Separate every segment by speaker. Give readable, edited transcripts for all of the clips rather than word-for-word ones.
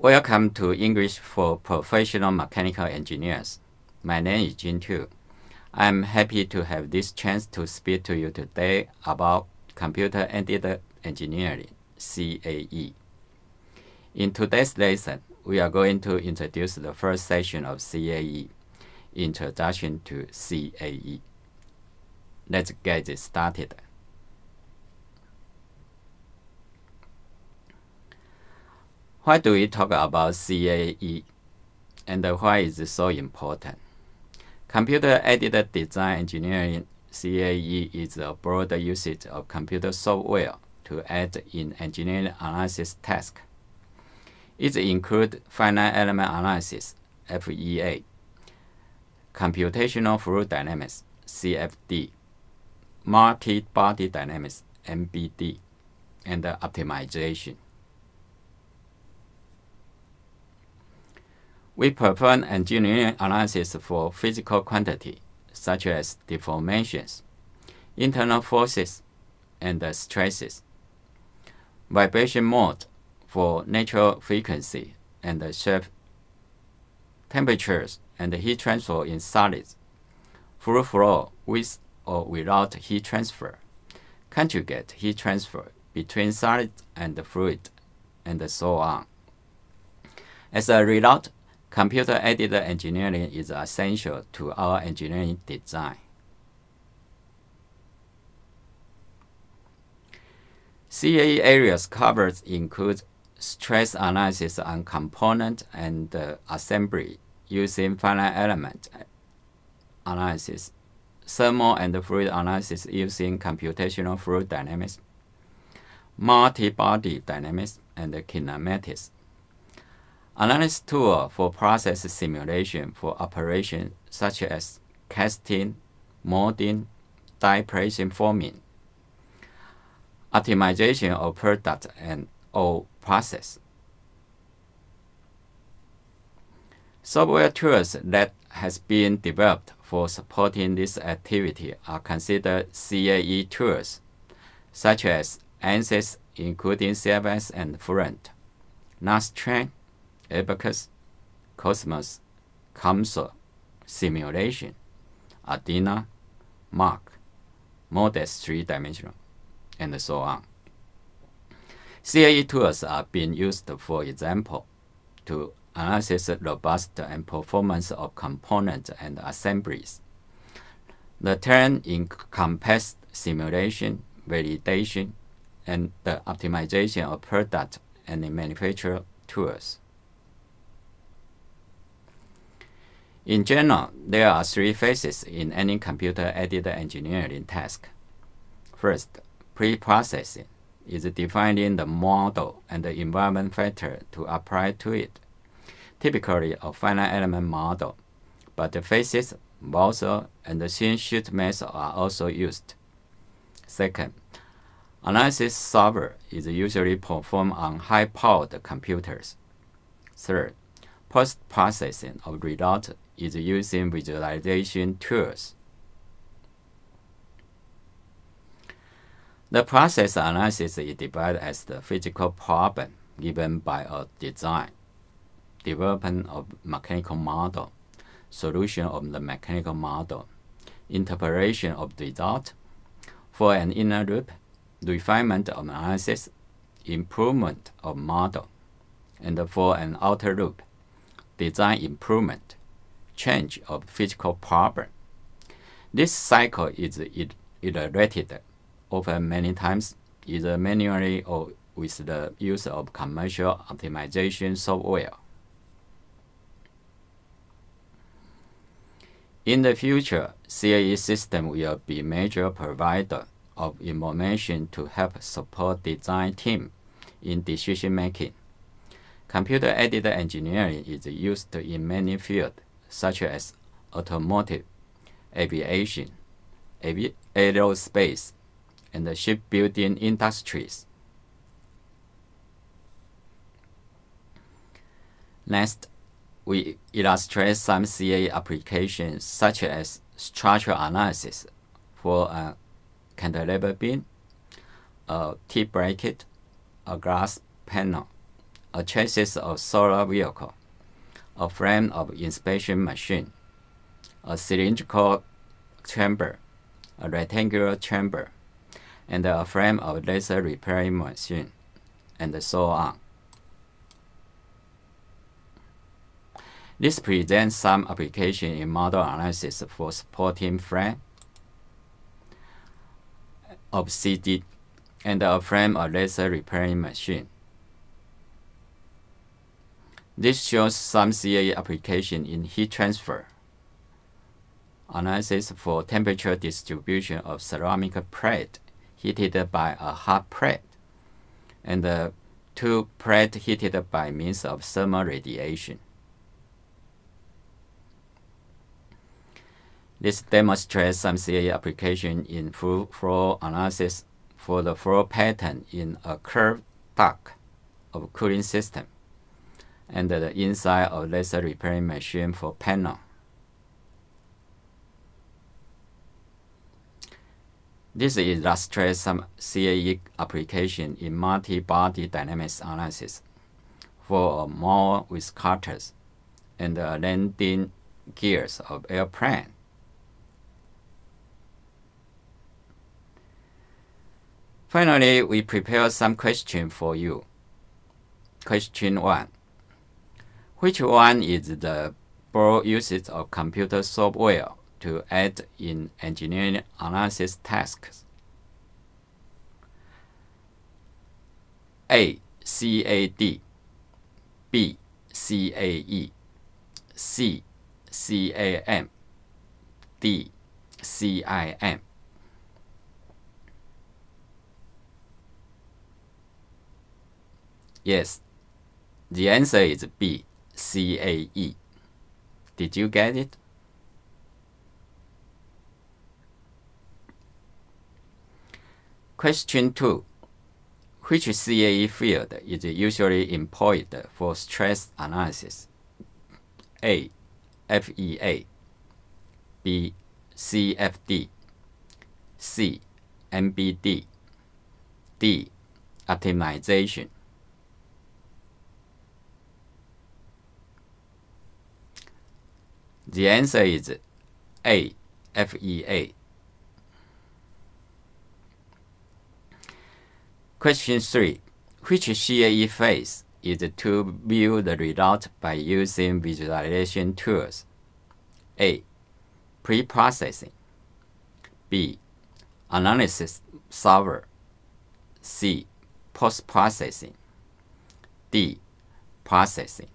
Speaker 1: Welcome to English for Professional Mechanical Engineers. My name is Jin Tu. I'm happy to have this chance to speak to you today about Computer-Aided Engineering, CAE. In today's lesson, we are going to introduce the first section of CAE, Introduction to CAE. Let's get it started. Why do we talk about CAE, and why is it so important? Computer-aided design engineering, CAE, is a broad usage of computer software to aid in engineering analysis tasks. It includes finite element analysis, FEA, computational fluid dynamics, CFD, multi-body dynamics, MBD, and optimization. We perform engineering analysis for physical quantity, such as deformations, internal forces, and stresses, vibration mode for natural frequency and shape, temperatures and heat transfer in solids, fluid flow with or without heat transfer, conjugate heat transfer between solid and fluid, and so on. As a result, computer-aided engineering is essential to our engineering design. CAE areas covered include stress analysis on component and assembly using finite element analysis, thermal and fluid analysis using computational fluid dynamics, multi-body dynamics, and kinematics. Analysis tool for process simulation for operations such as casting, molding, die pressing forming, optimization of product and or process. Software tools that has been developed for supporting this activity are considered CAE tools, such as ANSYS, including CFS and Fluent, Nastran, Abacus, Cosmos, COMSOL, Simulation, Ardina, Mark, Modest 3-dimensional, and so on. CAE tools are being used, for example, to analyze robust and performance of components and assemblies. The term encompasses simulation, validation, and the optimization of product and manufacturer tools. In general, there are three phases in any computer-aided engineering task. First, pre-processing is defining the model and the environment factor to apply to it, typically a finite element model, but the phases, Balzer, and the thin sheet method are also used. Second, analysis solver is usually performed on high-powered computers. Third, post-processing of results is using visualization tools. The process analysis is divided as the physical problem given by a design, development of mechanical model, solution of the mechanical model, interpretation of the result, for an inner loop, refinement of analysis, improvement of model, and for an outer loop, design improvement, change of physical problem. This cycle is iterated over many times, either manually or with the use of commercial optimization software. In the future, CAE system will be major provider of information to help support design team in decision making. Computer-aided engineering is used in many fields, such as automotive, aviation, aerospace, and the shipbuilding industries. Next, we illustrate some CAE applications, such as structural analysis for a cantilever beam, a T-bracket, a glass panel, a chassis of solar vehicle, a frame of inspection machine, a cylindrical chamber, a rectangular chamber, and a frame of laser repairing machine, and so on. This presents some application in model analysis for supporting frame of CD and a frame of laser repairing machine. This shows some CAE application in heat transfer analysis for temperature distribution of ceramic plate heated by a hot plate, and the two plates heated by means of thermal radiation. This demonstrates some CAE application in flow analysis for the flow pattern in a curved duct of cooling system, and the inside of laser repairing machine for panel. This illustrates some CAE application in multi-body dynamics analysis for a mole with cutters and the landing gears of airplane. Finally, we prepare some questions for you. Question 1. Which one is the broad usage of computer software to aid in engineering analysis tasks? A. CAD, B. CAE, C. CAM, D. CIM. Yes, the answer is B. CAE. Did you get it? Question 2. Which CAE field is usually employed for stress analysis? A. FEA, B. CFD, C. MBD, D. Optimization. The answer is A. FEA. Question 3. Which CAE phase is to view the result by using visualization tools? A. Pre-processing, B. Analysis solver, C. Post-processing, D. Processing.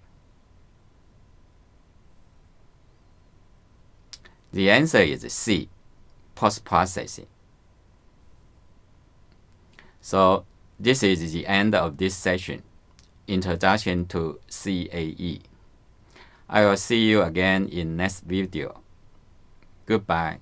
Speaker 1: The answer is C. Post-processing. So this is the end of this session, Introduction to CAE. I will see you again in next video. Goodbye.